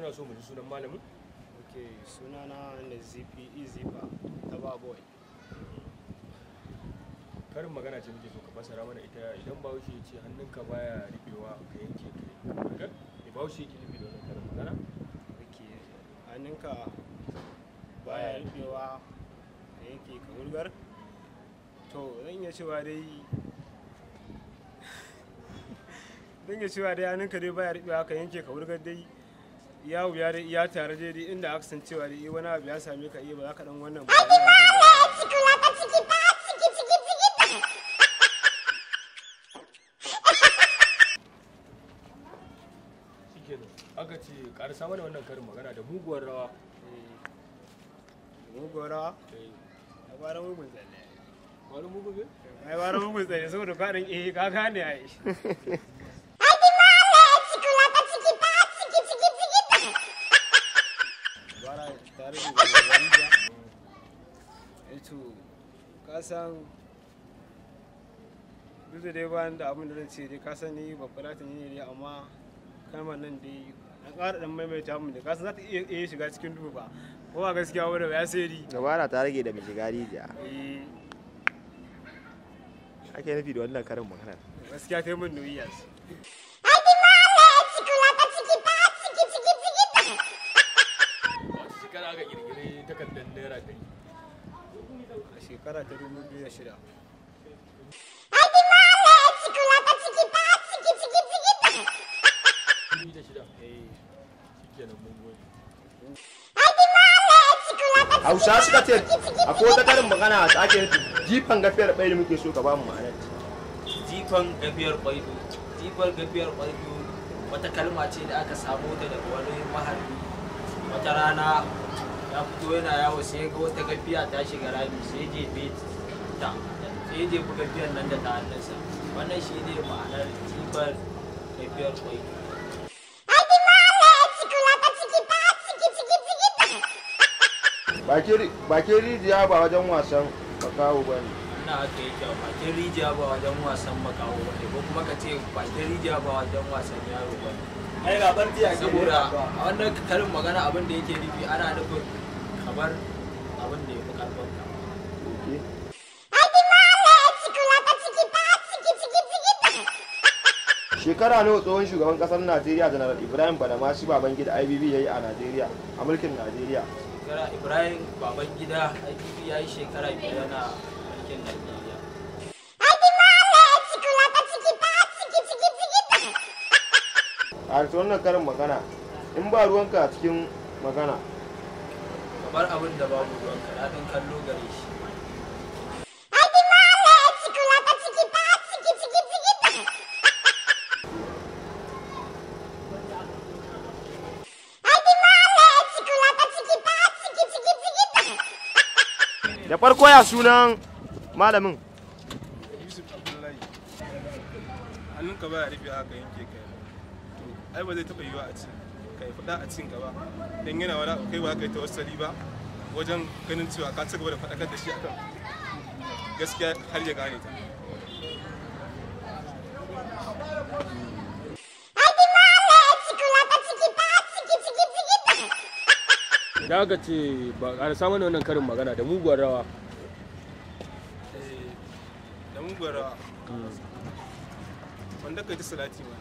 muna so mu ji sunan malamin. Okay, sunana Nazifi Izifa Tababoy. Karin magana ce muke so ka fasara mana ita idan Bahaushe ya ce hannunka baya riɓewa ka yanke kai. Me Bahaushe yake nufi da wannan karin magana? Okay, hannunka baya riɓewa ka yanke ka wurgar. To zan iya cewa dai hannunka dai baya riɓewa ka yanke ka wurgar dai ya wuya dai iya tare dai inda aka san cewa dai wani abu ya same ka ba za ka dan wannan ba. Aka ce karsa mana wannan karin magana da muguwar rawa. Muguwar rawa? A bara mugun tsalle. Wani mugun ne? Ai bara mugun tsalle saboda kwaɗin ka gane ai. Bara tare da wanda to ka san duk da dai bayan da abin da zan ce dai ka san ni babban ne amma kalmar nan dai an ƙara ɗan maimaita mun da kasan za ta iya shiga cikin duhu ba ko ba gaskiya wanda ya sai ri dabara ta rage da mai shiga rijiya ake nufi da wannan karin maganar gaskiya ta yi min nuyi yas wasu shekara aka kirkire takardar naira 100 a shekara ta 2006 Hausa suka ce akwai wata karin magana da ake nufi jifan gafiyar ɓaidu muke so ka ba mu ma'anar. Jifan gafiyar ɓaidu. Jifar gafiyar ɓaidu wata kalma ce da aka samo ta daga wani maharbi. Wata rana ya fito yana yawo sai ga wata gafiya ta shiga rami sai jefe ta. Sai jefe gafiyar nan da ta hannunsa. Wannan shi ne ma'anar jifar gafiyar ɓaidu. Bakin rijiya ba wajen wasan makaho ba ne. Ina haka yake bakin rijiya ba wajen wasan makaho ba ne ko kuma ka ce bakin rijiya ba wajen wasan yaro ba ne. ai ga barci a saboda a wannan karin magana abin da yake nufi ana nufin kamar abin da ya fi karfin ka. Shekara nawa tsohon shugaban kasar Najeriya Janar Ibrahim Badamasi Babangida IBB ya yi a Najeriya a mulkin Najeriya? Shekara Ibrahim Babangida IBB ya yi shekara 5 yana mulkin Najeriya. A wannan karin magana in ba ruwanka a cikin magana. Kamar abin da babu ruwanka daɗin kallo gare shi. Da farko ya sunan malamin? Yusuf Abdullahi. Hannunka baya rufe haka yanke kai. Ai ba zai taɓa yiwa a ci kai faɗa a cin gaba. Dan yana wani kai ba kai tawassali ba wajen ganin cewa ka ci gaba da faɗakar da shi akan gaskiya har ya gane ta. Da aka ce ba a samu wannan karin magana da muguwar rawa. Da muguwar rawa. Wanda kai ta salati ma.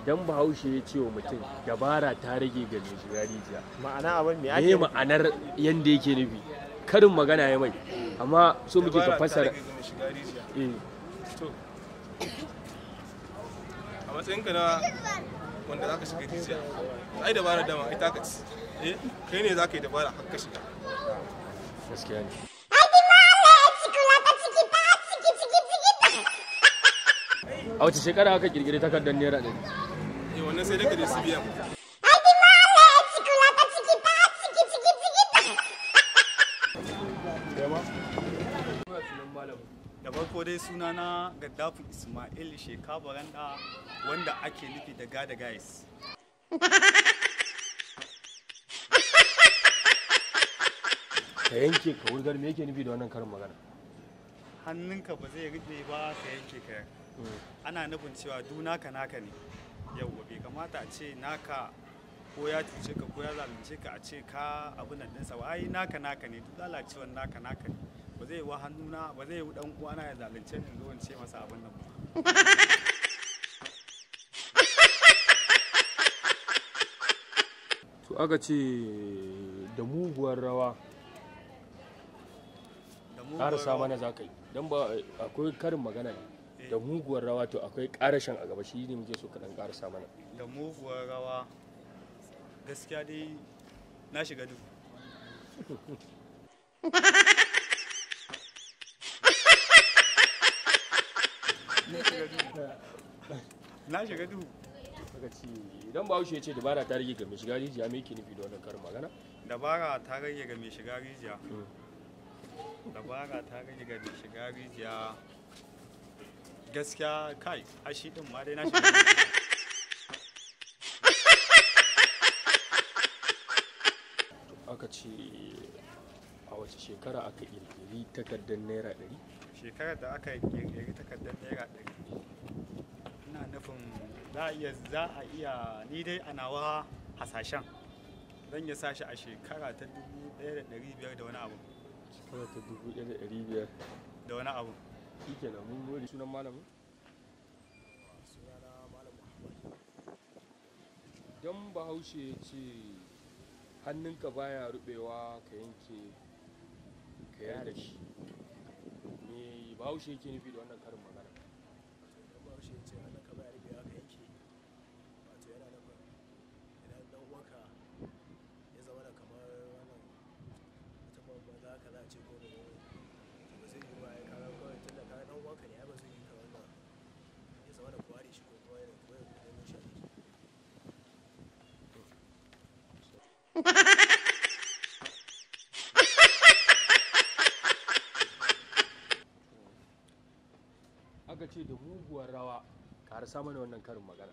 Dan Bahaushe ya ce wa mutum dabara ta rage ga mai shiga rijiya. Ma'ana abin me ake Me ma'anar yanda yake nufi? Karin magana ya mai amma so muke ka fassara. A matsayinka na wanda za ka shiga rijiya ai dabara dama ita ka ci kai ne za ka yi dabara har ka shiga gaskiya ne. A wace shekara aka kirkiri takardar naira 100? Wannan sai daga da su biya da farko dai sunana Gaddafi Ismail Sheka Baranda wanda ake nufi da Gada Guys. Ka yanke ka wurgar me yake nufi da wannan karin magana? hannunka ba zai riɓe ba ka yanke ka ana nufin cewa du naka naka ne yauwa bai kamata a ce naka ko ya cuce ka ko ya zalunce ka a ce ka abin nan ɗinsa ba ai naka naka ne duk lalacewar naka naka ne ba zai yi wa hannuna ba zai yi dan uwana ya zalunce ni zo in ce masa abin nan ba. To aka ce da muguwar rawa ƙarasa mana za ka yi don ba akwai karin magana ne da muguwar rawa to akwai ƙarashin a gaba shi ne muke so kaɗan ƙarasa mana. Da muguwar rawa gaskiya dai na shiga duhu. Na shiga duhu. Aka ce idan Bahaushe ya ce dabara ta rage ga mai shiga rijiya me yake nufi da wannan karin magana? Dabara ta rage ga mai shiga rijiya. Dabara ta rage ga mai shiga rijiya. Gaskiya kai ashi din ma dai na shiga duhu. Aka ce a wace shekara aka ƙirƙiri takardar naira 100? Shekarar da aka ƙirƙiri takardar naira 100 ina nufin za a iya ni dai a nawa hasashen zan iya sashi a shekara ta 1500 da wani abu. Shekara ta 1500 da wani abu. Shi kenan mun gode. Sunan malamin? Sunana Malam Muhammad. Don Bahaushe ya ce hannunka baya rubewa ka yanke ka yarda shi, me Bahaushe yake nufi da wannan karin magana? Don Bahaushe ya ce hannunka baya rubewa ka yanke, wato yana nufin idan dan uwanka ya zama da kamar wannan mutum ba za ka za a ce ko da ba zai yi ba ya kawo kawai tun da kayan dan uwanka ne ya ba zai yi ka wannan ya zama da kwari shi ko kuma yana kuma ya kuma shi a jiki. Aka ce da muguwar rawa ƙarasa mana wannan karin magana.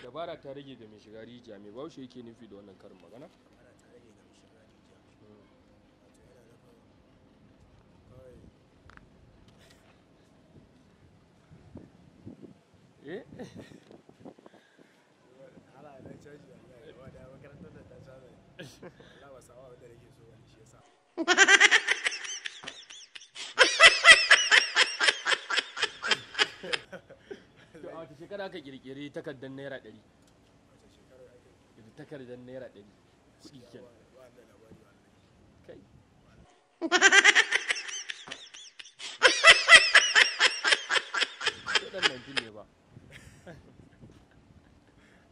Dabara ta rage ga mai shiga rijiya mai Bahaushe yake nufi da wannan karin magana? Dabara ta rage ga mai shiga rijiya. Wato yana nufin kawai ala na caji wallahi gaba da makarantar da ta caza Allah ba sawa wanda nake so wani shi yasa. To a wace shekara aka kirkiri takardar naira 100? Wace shekarar ake Takardar naira 100 kuɗi kenan. wannan labari wallahi. Kai. Ɗan nan ne ba.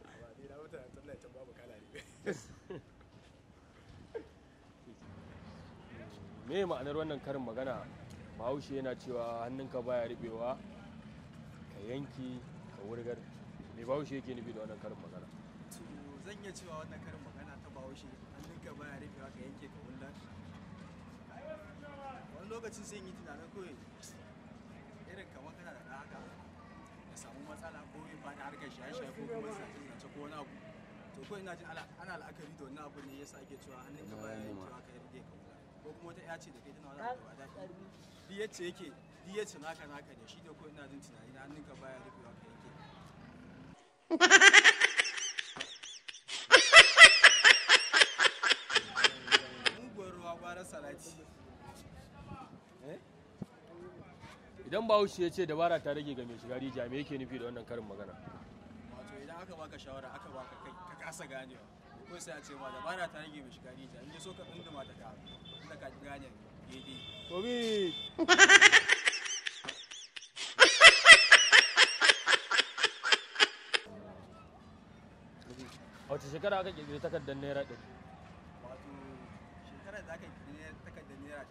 Amma ni na mutane tallata ta babu kala ne. Me ma'anar wannan karin magana? Bahaushe yana cewa hannunka baya riɓewa ka yanki ka wurgar. Me Bahaushe yake nufi da wannan karin magana? Zan iya cewa wannan karin magana ta Bahaushe hannunka baya rufewa ka yanke ka wunda. Wani lokacin sai in yi tunanin kawai irin kamar kana da ɗan haka ya samu matsala ko ya faɗi harkar shaye-shaye ko kuma zace ko wani abu. To kawai ina jin ana la'akari da wannan abu ne yasa ake cewa hannunka baya yankewa ka yanke ka wunda. Ko kuma wata ya ce da kai tana wani abu da ba daɗi. Duk yace yake duk yace naka ne shi da kawai ina jin tunani na hannunka baya rufewa ka yanke. Idan Bahaushe ya ce dabara ta rage ga mai shiga rijiya me yake nufi da wannan karin magana? Wato idan aka baka shawara aka baka kai ka kasa ganewa ko sai a ce ma dabara ta rage mai shiga rijiya in ya so ka tsunduma ta ka inda ka gane daidai. Tobi! A wace shekara aka kirkiri takardar naira 100? Wato shekarar da aka kirkiri takardar naira 100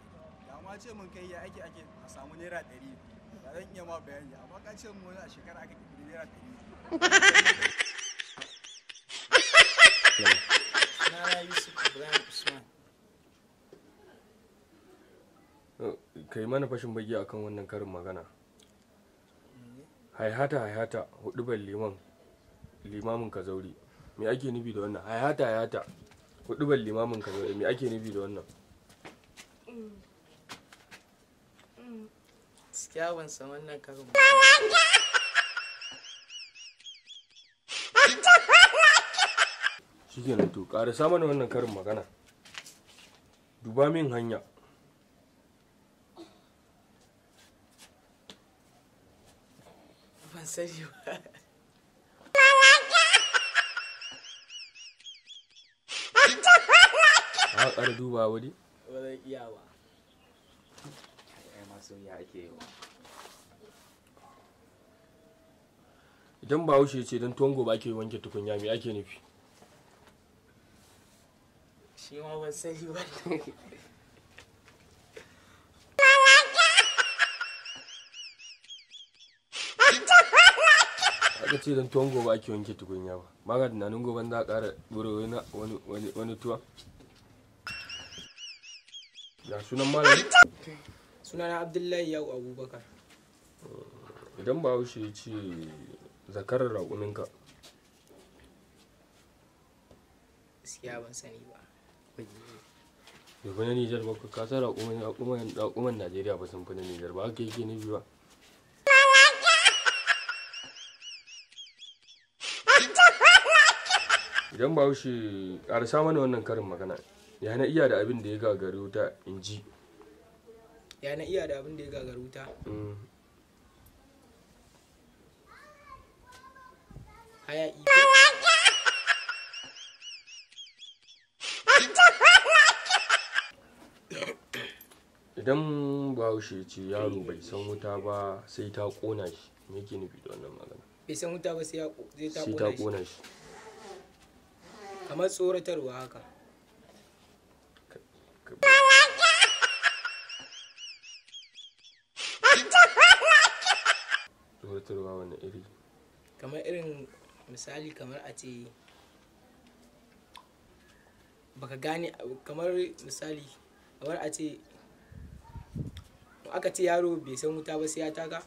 da ma ce mun kai ya ake a samu naira 100 da zan iya ma bayani amma ka ce mun a shekara aka kirkiri naira 100. Na Yusuf Ibrahim Usman. kai mana fashin baki akan wannan karin magana. Haihata hudubar limamin ka zauri. Me ake nufi da wannan? Haihata hudubar limamin ka zauri. Me ake nufi da wannan? Gaskiya ban san wannan karin. Shikenan to ƙarasa mana wannan karin magana. Duba min hanya. Ban sani ba. A ƙara duba wani? Ba zan iya ba. ai masu ya ake yi. Idan Bahaushe ce don tuwon gobe ake wanke tukunya, me ake nufi? Shi ma ban sani ba. Aka ce don tuwon gobe ake wanke tukunya ba. Ma ga tunanin goben za a ƙara buru wani tuwa. Ya sunan malami? Sunana Abdullahi Yau Abubakar. Idan Bahaushe ce zakarar raƙuminka. Gaskiya ban sani ba. Bai fi na Nijar ba, ka san raƙuman Najeriya ba sun fi na Nijar ba, haka yake nufi ba. Idan Bahaushe ƙarasa mana wannan karin magana, ya na iya da abin da ya gagari wuta in ji. Ya na iya da abin da ya gagari wuta. Hayaki. Idan Bahaushe ce yaro bai san wuta ba sai ta ƙona shi, me yake nufi da wannan magana? Bai san wuta ba sai ta ƙona shi. Kamar tsoratarwa haka. Tsoratarwa wani iri? Kamar irin misali kamar a ce baka gane, kamar misali kamar a ce aka ce yaro bai san wuta ba sai ya taka,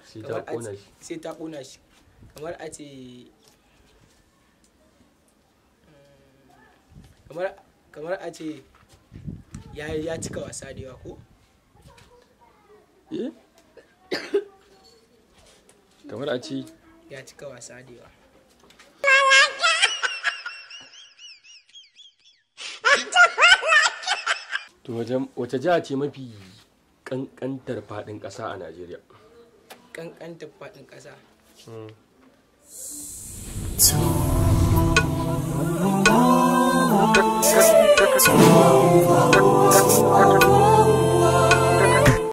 sai ta ƙona shi. Kamar a ce kamar a ce ya cika wasa da yawa ko? Kamar a ce ya cika wasa da yawa. To wace jiha ce mafi ƙanƙantar faɗin ƙasa a Najeriya? Ƙanƙantar faɗin ƙasa.